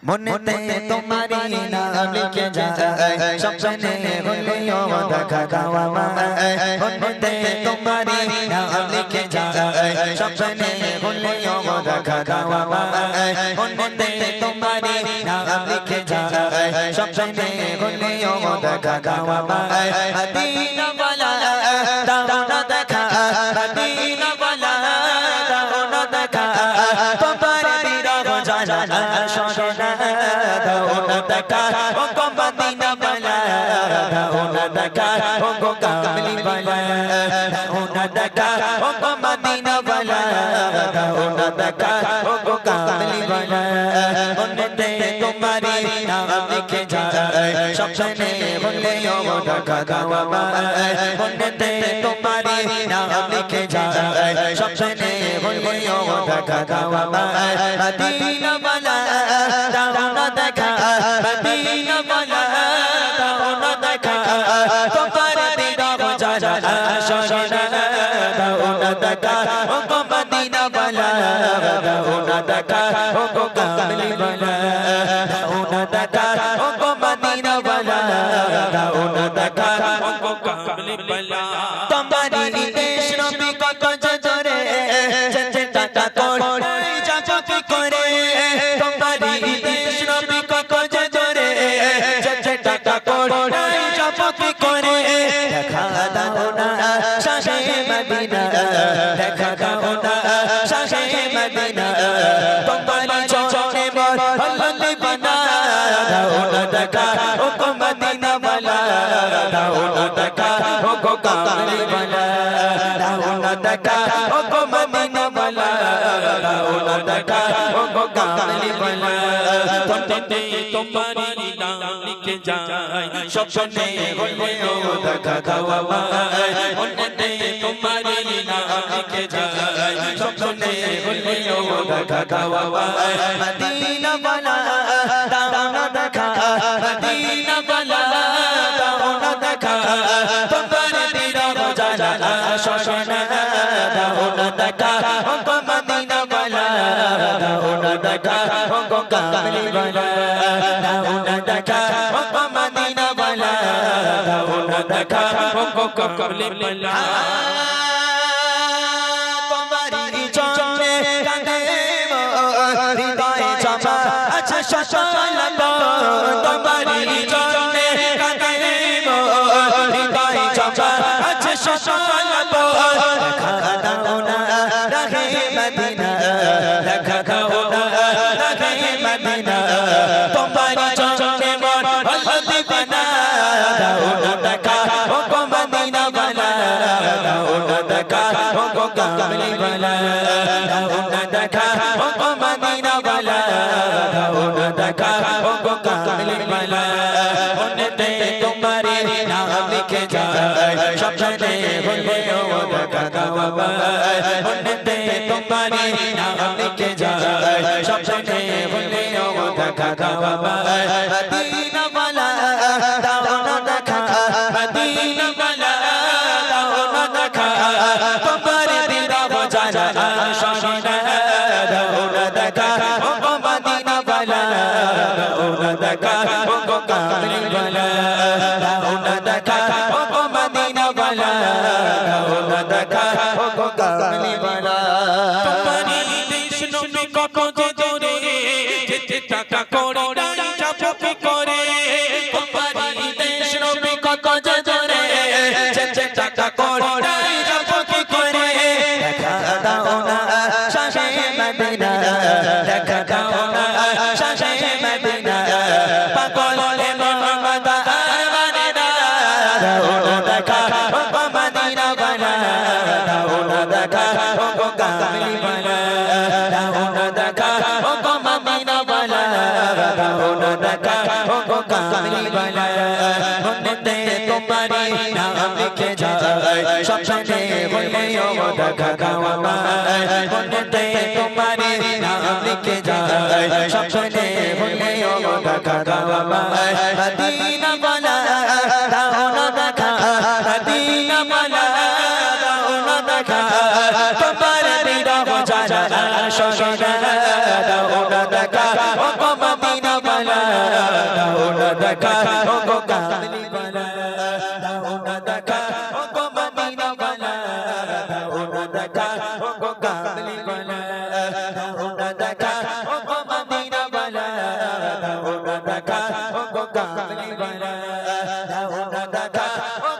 মনেতে তোমারি নাম লিখে যায় স্বপ্নে হলেও দেখা দাও আমায় মনেতে তোমারি নাম লিখে যায় স্বপ্নে হলেও দেখা দাও আমায় মনেতে তোমারি নাম লিখে যায় স্বপ্নে হলেও দেখা দাও আমায় মদিনা वाला দাও না দেখা মদিনা वाला দাও না দেখা তোমার বিরহ জানা শোনা দাও না দেখা ও গো মদিনা वाला দাও না দেখা ও গো কামলি वाला দাও না দেখা ও গো মদিনা वाला দাও না দেখা ও গো কামলি वाला মনেতে তোমারি নাম লিখে যায় স্বপ্নে হলেও দেখা দাও আমায় মনেতে তোমারি নাম লিখে যায় স্বপ্নে হলেও দেখা দাও আমায় মদিনা वाला দাও না দেখা মদিনা वाला দাও না দেখা তোমার বিরহ জানা শোনা দাও না দেখা ও গো মদিনা वाला দাও না দেখা ও গো কামলি वाला দাও না দেখা ও গো মদিনা वाला দাও না দেখা ও গো কামলি वाला তোমারি দেশ নবী কত জোরে যেতে টাটা করে যাবো কি করে তোমারি দেশ নবী কত জোরে যেতে টাটা করে যাবো কি করে দেখা দাও না শাহে মদিনা দেখা দাও না শাহে মদিনা তোমারি চোখে মোর হলদি বানা দাও না দেখা ও গো মদিনা वाला দাও না দেখা ও গো কামলি वाला দাও না দেখা ও গো মদিনা वाला দাও না দেখা ও গো কামলি वाला মনেতে তোমারি নাম লিখে যায় স্বপ্নে হলেও দেখা দাও আমায় মনেতে তোমারি নাম লিখে যায় স্বপ্নে হলেও দেখা দাও আমায় মদিনা वाला দাও না দেখা মদিনা वाला দাও না দেখা তোমার বিরহ জানা শোনা দাও না দেখা ও গো মদিনা वाला দাও না দেখা ও গো কামলি वाला দাও না দেখা ও গো মদিনা वाला দাও না দেখা ও গো কামলি वाला তোমারি চরণে কাঁদে হৃদয়ে জমা আছে সকল তোমারি চরণে কাঁদে হৃদয়ে জমা আছে সকল দেখা দাও না রাহে মদিনা দেখা দাও না রাহে মদিনা তোমারি চরণে মন হলদি বানা দাও না দেখা ও গো মদিনা वाला দাও না দেখা ও গো কামলি वाला দাও না দেখা ও গো মদিনা वाला দাও না দেখা ও গো কামলি वाला মনেতে তোমারি নাম লিখে যায় স্বপ্নে হলেও দেখা দাও আমায় মনেতে তোমারি নাম লিখে যায় স্বপ্নে হলেও দেখা দাও আমায় মদিনা वाला দাও না দেখা মদিনা वाला দাও না দেখা তোমার বিরহ জানা শোনা দাও না দেখা ও গো মদিনা वाला দাও না দেখা ও গো কামলি वाला দাও না দেখা ও গো মদিনা वाला দাও না দেখা ও গো কামলি वाला তোমারি দেশ নবী কত জোরে যেতে টাকা করে নাই যাবো কি করে তোমারি দেশ নবী কত জোরে যেতে টাকা করে নাই যাবো কি করে দেখা দাও না শাহে মদিনা দেখা দাও না শাহে মদিনা পাগল মোহাম্মদ আমানে দাও না দেখা ও গো মদিনা वाला দাও না দেখা ও গো কামলি वाला দাও না দেখা ও গো মদিনা वाला দাও না দেখা ও গো কামলি वाला মনেতে তোমারি নাম লিখে যায় স্বপ্নে হলেও দেখা দাও আমায় মনেতে তোমারি নাম লিখে যায় স্বপ্নে হলেও দেখা দাও আমায় মদিনা वाला দাও না দেখা মদিনা वाला দাও না দেখা তোমার বিরহ জানা শোনা দাও না দেখা ও গো মদিনা দেখা ও গো কামলি वाला দাও না দেখা ও গো মদিনা वाला দাও না দেখা ও গো কামলি वाला দাও না দেখা ও গো মদিনা वाला দাও না দেখা ও গো কামলি वाला দাও না দেখা ও